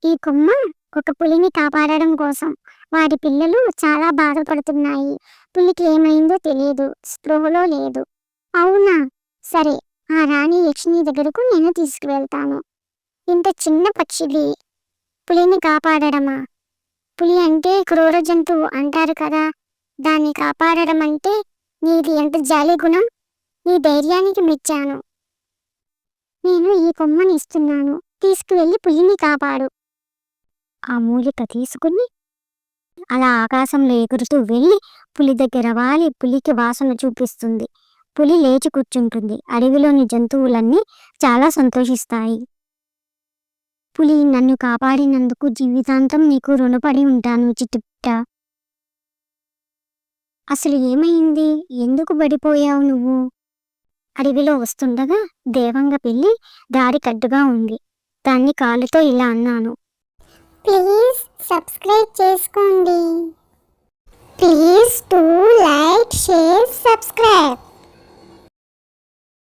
ఈ కొమ్మ ఒక పులిని కాపాడడం కోసం. వాటి పిల్లలు చాలా బాధపడుతున్నాయి. పులికి ఏమైందో తెలియదు, స్పృహలో లేదు. అవునా, సరే, ఆ రాణి యక్షిని దగ్గరకు నేను తీసుకువెళ్తాను. ఇంత చిన్న పక్షిది పులిని కాపాడడమా? పులి అంటే క్రూర జంతువు అంటారు కదా, దాన్ని కాపాడడం అంటే నీది ఎంత జాలి గుణం. నీ ధైర్యానికి మెచ్చాను. నేను ఈ కొమ్మని ఇస్తున్నాను, తీసుకువెళ్ళి పులిని కాపాడు. ఆ మూలిక తీసుకుని అలా ఆకాశంలో ఎగురుతూ వెళ్ళి పులి దగ్గర వాలి పులికి వాసన చూపిస్తుంది. పులి లేచి కూర్చుంటుంది. అడవిలోని జంతువులన్నీ చాలా సంతోషిస్తాయి. పులి, నన్ను కాపాడినందుకు జీవితాంతం నీకు రుణపడి ఉంటాను చిట్టుపిట్ట. అసలు ఏమైంది? ఎందుకు పడిపోయావు నువ్వు? అడవిలో వస్తుండగా దేవంగ పిల్లి దారి కడ్డుగా ఉంది. దాన్ని కాలుతో ఇలా అన్నాను, ప్లీజ్ సబ్స్క్రైబ్ చేసుకోండి. Please to like, share, subscribe.